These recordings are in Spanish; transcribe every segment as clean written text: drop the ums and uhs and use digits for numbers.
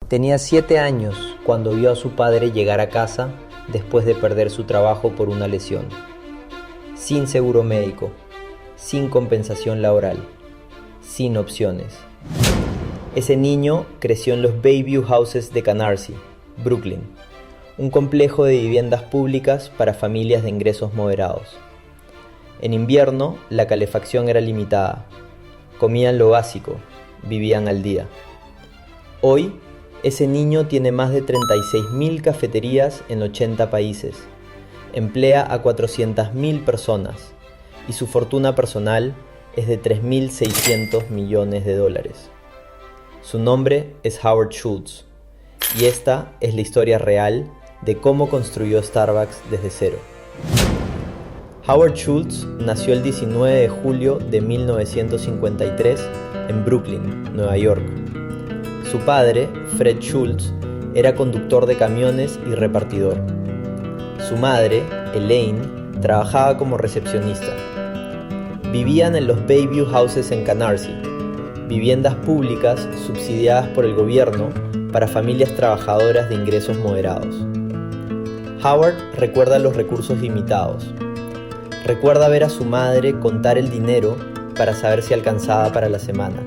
Tenía 7 años cuando vio a su padre llegar a casa después de perder su trabajo por una lesión. Sin seguro médico, sin compensación laboral, sin opciones. Ese niño creció en los Bayview Houses de Canarsie, Brooklyn, un complejo de viviendas públicas para familias de ingresos moderados. En invierno, la calefacción era limitada. Comían lo básico, vivían al día. Hoy, ese niño tiene más de 36.000 cafeterías en 80 países, emplea a 400.000 personas y su fortuna personal es de $3.600 millones. Su nombre es Howard Schultz y esta es la historia real de cómo construyó Starbucks desde cero. Howard Schultz nació el 19 de julio de 1953 en Brooklyn, Nueva York. Su padre, Fred Schultz, era conductor de camiones y repartidor. Su madre, Elaine, trabajaba como recepcionista. Vivían en los Bayview Houses en Canarsie, viviendas públicas subsidiadas por el gobierno para familias trabajadoras de ingresos moderados. Howard recuerda los recursos limitados. Recuerda ver a su madre contar el dinero para saber si alcanzaba para la semana.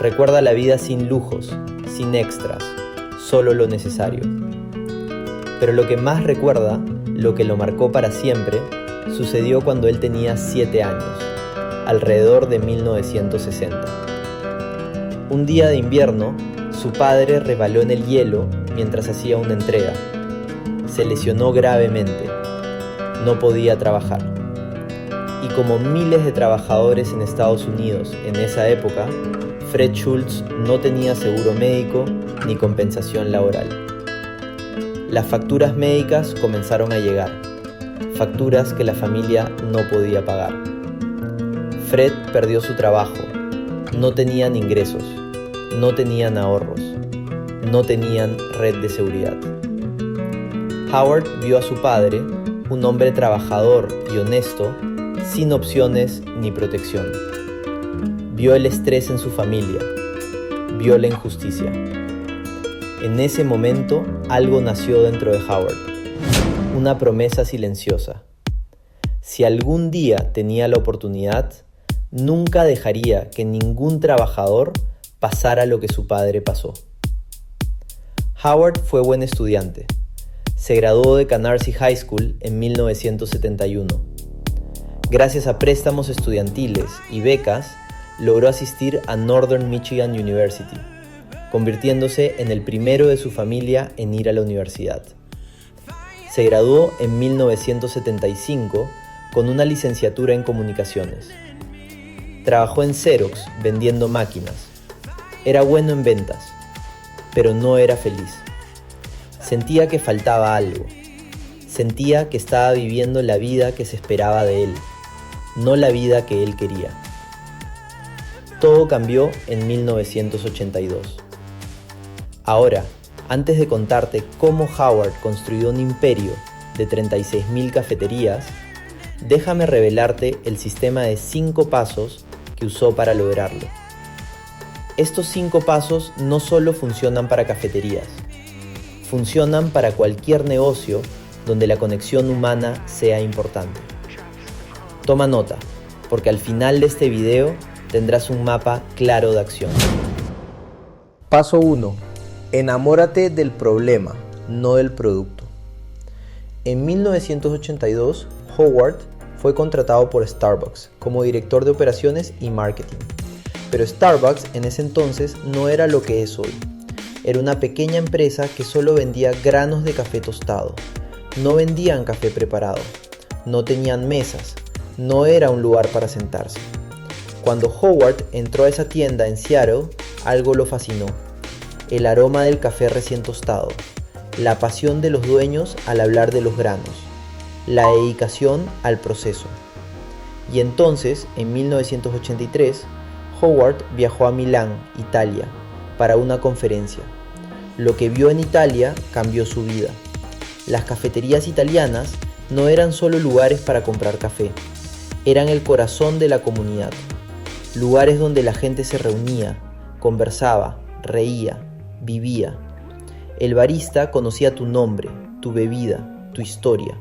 Recuerda la vida sin lujos, sin extras, solo lo necesario. Pero lo que más recuerda, lo que lo marcó para siempre, sucedió cuando él tenía 7 años, alrededor de 1960. Un día de invierno, su padre resbaló en el hielo mientras hacía una entrega. Se lesionó gravemente. No podía trabajar. Y como miles de trabajadores en Estados Unidos en esa época, Fred Schultz no tenía seguro médico ni compensación laboral. Las facturas médicas comenzaron a llegar, facturas que la familia no podía pagar. Fred perdió su trabajo, no tenían ingresos, no tenían ahorros, no tenían red de seguridad. Howard vio a su padre, un hombre trabajador y honesto, sin opciones ni protección. Vio el estrés en su familia, vio la injusticia. En ese momento, algo nació dentro de Howard, una promesa silenciosa. Si algún día tenía la oportunidad, nunca dejaría que ningún trabajador pasara lo que su padre pasó. Howard fue buen estudiante. Se graduó de Canarsie High School en 1971. Gracias a préstamos estudiantiles y becas, logró asistir a Northern Michigan University, convirtiéndose en el primero de su familia en ir a la universidad. Se graduó en 1975 con una licenciatura en comunicaciones. Trabajó en Xerox vendiendo máquinas. Era bueno en ventas, pero no era feliz. Sentía que faltaba algo. Sentía que estaba viviendo la vida que se esperaba de él, no la vida que él quería. Todo cambió en 1982. Ahora, antes de contarte cómo Howard construyó un imperio de 36.000 cafeterías, déjame revelarte el sistema de 5 pasos que usó para lograrlo. Estos 5 pasos no solo funcionan para cafeterías, funcionan para cualquier negocio donde la conexión humana sea importante. Toma nota, porque al final de este video tendrás un mapa claro de acción. Paso 1. Enamórate del problema, no del producto. En 1982, Howard fue contratado por Starbucks como director de operaciones y marketing. Pero Starbucks en ese entonces no era lo que es hoy. Era una pequeña empresa que solo vendía granos de café tostado. No vendían café preparado. No tenían mesas. No era un lugar para sentarse. Cuando Howard entró a esa tienda en Seattle, algo lo fascinó. El aroma del café recién tostado, la pasión de los dueños al hablar de los granos, la dedicación al proceso. Y entonces, en 1983, Howard viajó a Milán, Italia, para una conferencia. Lo que vio en Italia cambió su vida. Las cafeterías italianas no eran solo lugares para comprar café, eran el corazón de la comunidad. Lugares donde la gente se reunía, conversaba, reía, vivía. El barista conocía tu nombre, tu bebida, tu historia.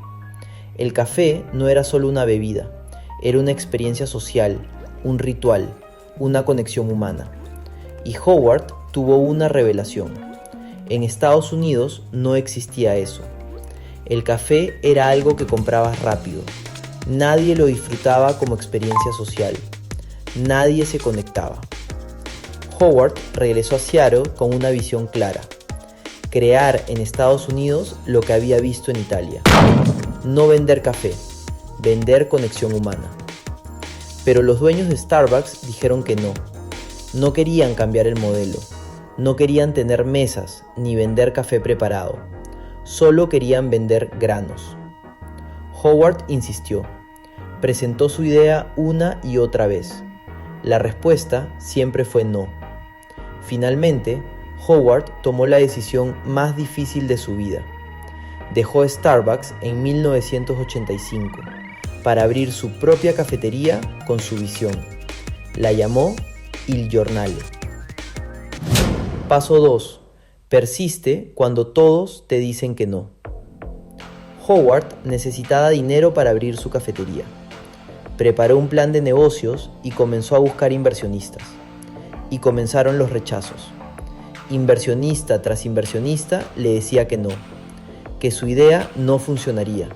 El café no era solo una bebida, era una experiencia social, un ritual, una conexión humana. Y Howard tuvo una revelación. En Estados Unidos no existía eso. El café era algo que comprabas rápido. Nadie lo disfrutaba como experiencia social. Nadie se conectaba. Howard regresó a Seattle con una visión clara: crear en Estados Unidos lo que había visto en Italia. No vender café, vender conexión humana. Pero los dueños de Starbucks dijeron que no. No querían cambiar el modelo. No querían tener mesas ni vender café preparado. Solo querían vender granos. Howard insistió. Presentó su idea una y otra vez. La respuesta siempre fue no. Finalmente, Howard tomó la decisión más difícil de su vida. Dejó Starbucks en 1985 para abrir su propia cafetería con su visión. La llamó Il Giornale. Paso 2. Persiste cuando todos te dicen que no. Howard necesitaba dinero para abrir su cafetería. Preparó un plan de negocios y comenzó a buscar inversionistas. Y comenzaron los rechazos. Inversionista tras inversionista le decía que no, que su idea no funcionaría,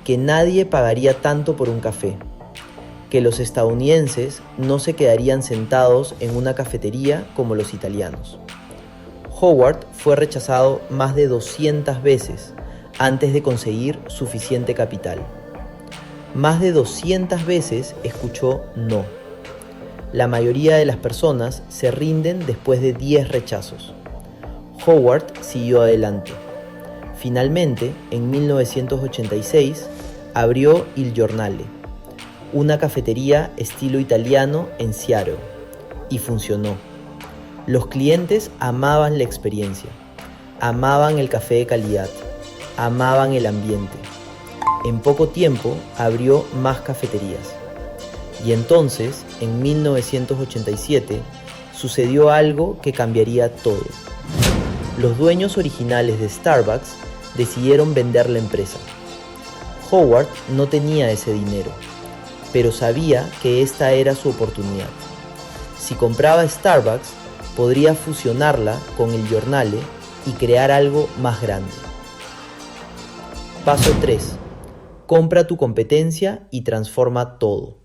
que nadie pagaría tanto por un café, que los estadounidenses no se quedarían sentados en una cafetería como los italianos. Howard fue rechazado más de 200 veces antes de conseguir suficiente capital. Más de 200 veces escuchó no. La mayoría de las personas se rinden después de 10 rechazos. Howard siguió adelante. Finalmente, en 1986, abrió Il Giornale, una cafetería estilo italiano en Seattle, y funcionó. Los clientes amaban la experiencia, amaban el café de calidad, amaban el ambiente. En poco tiempo abrió más cafeterías. Y entonces, en 1987, sucedió algo que cambiaría todo. Los dueños originales de Starbucks decidieron vender la empresa. Howard no tenía ese dinero, pero sabía que esta era su oportunidad. Si compraba Starbucks, podría fusionarla con el Giornale y crear algo más grande. Paso 3. Compra tu competencia y transforma todo.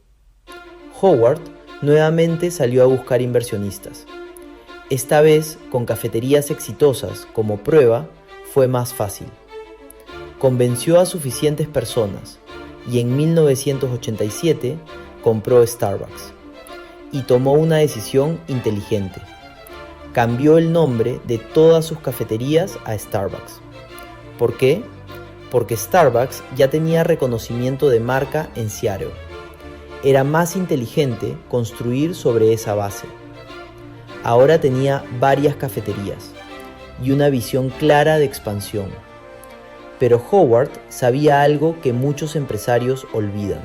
Howard nuevamente salió a buscar inversionistas. Esta vez, con cafeterías exitosas como prueba, fue más fácil. Convenció a suficientes personas y en 1987 compró Starbucks. Y tomó una decisión inteligente. Cambió el nombre de todas sus cafeterías a Starbucks. ¿Por qué? Porque Starbucks ya tenía reconocimiento de marca en Seattle. Era más inteligente construir sobre esa base. Ahora tenía varias cafeterías y una visión clara de expansión. Pero Howard sabía algo que muchos empresarios olvidan.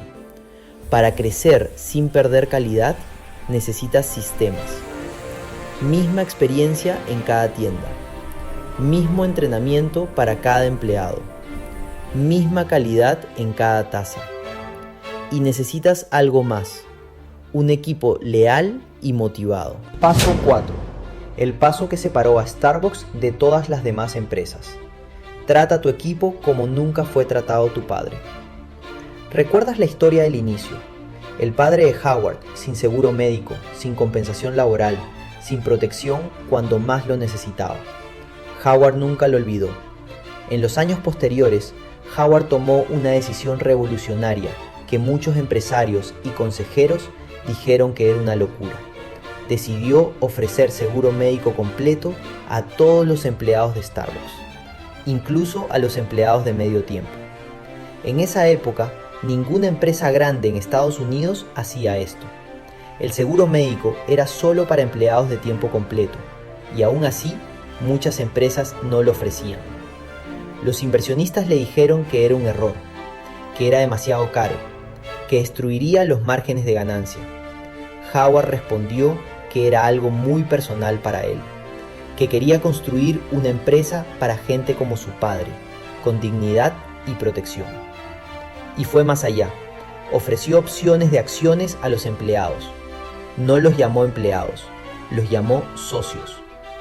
Para crecer sin perder calidad, necesitas sistemas. Misma experiencia en cada tienda. Mismo entrenamiento para cada empleado. Misma calidad en cada taza. Y necesitas algo más, un equipo leal y motivado. Paso 4. El paso que separó a Starbucks de todas las demás empresas. Trata a tu equipo como nunca fue tratado tu padre. ¿Recuerdas la historia del inicio? El padre de Howard, sin seguro médico, sin compensación laboral, sin protección cuando más lo necesitaba. Howard nunca lo olvidó. En los años posteriores, Howard tomó una decisión revolucionaria que muchos empresarios y consejeros dijeron que era una locura. Decidió ofrecer seguro médico completo a todos los empleados de Starbucks, incluso a los empleados de medio tiempo. En esa época, ninguna empresa grande en Estados Unidos hacía esto. El seguro médico era solo para empleados de tiempo completo, y aún así, muchas empresas no lo ofrecían. Los inversionistas le dijeron que era un error, que era demasiado caro, que destruiría los márgenes de ganancia. Howard respondió que era algo muy personal para él. que quería construir una empresa para gente como su padre, con dignidad y protección. Y fue más allá. Ofreció opciones de acciones a los empleados. No los llamó empleados, los llamó socios,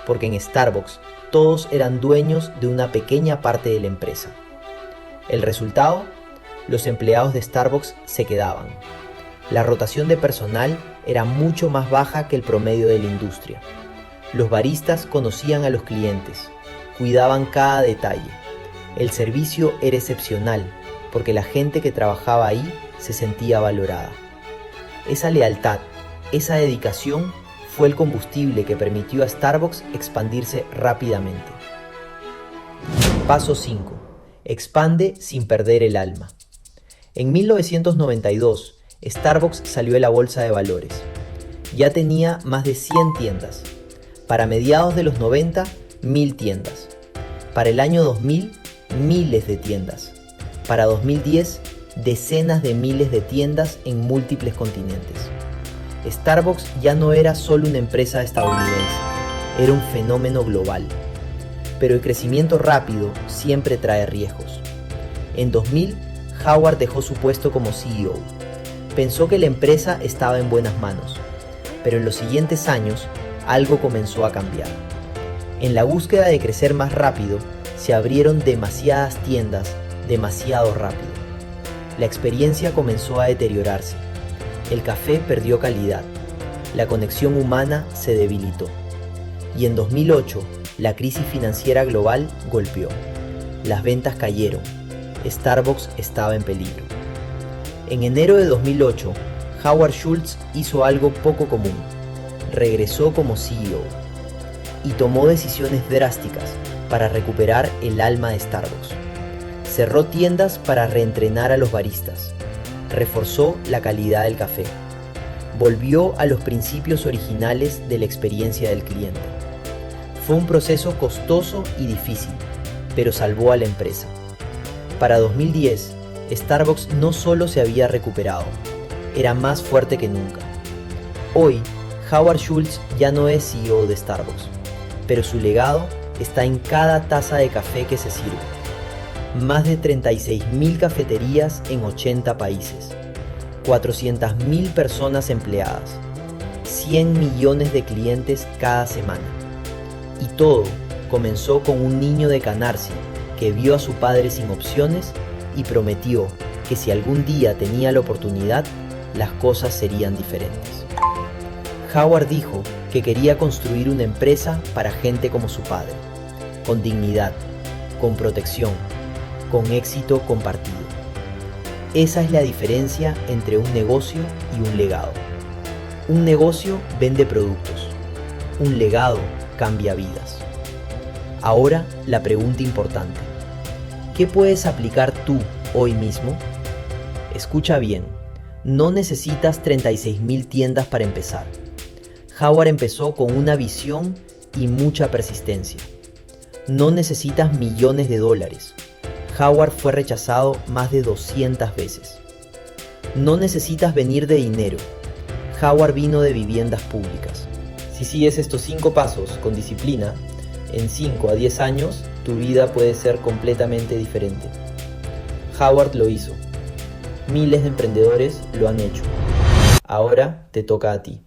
porque en Starbucks todos eran dueños de una pequeña parte de la empresa. El resultado, los empleados de Starbucks se quedaban. La rotación de personal era mucho más baja que el promedio de la industria. Los baristas conocían a los clientes, cuidaban cada detalle. El servicio era excepcional porque la gente que trabajaba ahí se sentía valorada. Esa lealtad, esa dedicación fue el combustible que permitió a Starbucks expandirse rápidamente. Paso 5. Expande sin perder el alma. En 1992, Starbucks salió de la bolsa de valores. Ya tenía más de 100 tiendas. Para mediados de los 90, 1000 tiendas. Para el año 2000, miles de tiendas. Para 2010, decenas de miles de tiendas en múltiples continentes. Starbucks ya no era solo una empresa estadounidense, era un fenómeno global. Pero el crecimiento rápido siempre trae riesgos. En 2000, Howard dejó su puesto como CEO. Pensó que la empresa estaba en buenas manos, pero en los siguientes años algo comenzó a cambiar. En la búsqueda de crecer más rápido, se abrieron demasiadas tiendas demasiado rápido. La experiencia comenzó a deteriorarse. El café perdió calidad. La conexión humana se debilitó. Y en 2008, la crisis financiera global golpeó. Las ventas cayeron. Starbucks estaba en peligro. En enero de 2008, Howard Schultz hizo algo poco común. Regresó como CEO y tomó decisiones drásticas para recuperar el alma de Starbucks. Cerró tiendas para reentrenar a los baristas. Reforzó la calidad del café. Volvió a los principios originales de la experiencia del cliente. Fue un proceso costoso y difícil, pero salvó a la empresa. Para 2010, Starbucks no solo se había recuperado, era más fuerte que nunca. Hoy, Howard Schultz ya no es CEO de Starbucks, pero su legado está en cada taza de café que se sirve. Más de 36.000 cafeterías en 80 países, 400.000 personas empleadas, 100 millones de clientes cada semana. Y todo comenzó con un niño de Canarsie que vio a su padre sin opciones y prometió que si algún día tenía la oportunidad, las cosas serían diferentes. Howard dijo que quería construir una empresa para gente como su padre, con dignidad, con protección, con éxito compartido. Esa es la diferencia entre un negocio y un legado. Un negocio vende productos, un legado cambia vidas. Ahora la pregunta importante: ¿qué puedes aplicar tú hoy mismo? Escucha bien, no necesitas 36.000 tiendas para empezar. Howard empezó con una visión y mucha persistencia. No necesitas millones de dólares. Howard fue rechazado más de 200 veces. No necesitas venir de dinero. Howard vino de viviendas públicas. Si sigues estos 5 pasos con disciplina, en 5 a 10 años tu vida puede ser completamente diferente. Howard lo hizo. Miles de emprendedores lo han hecho. Ahora te toca a ti.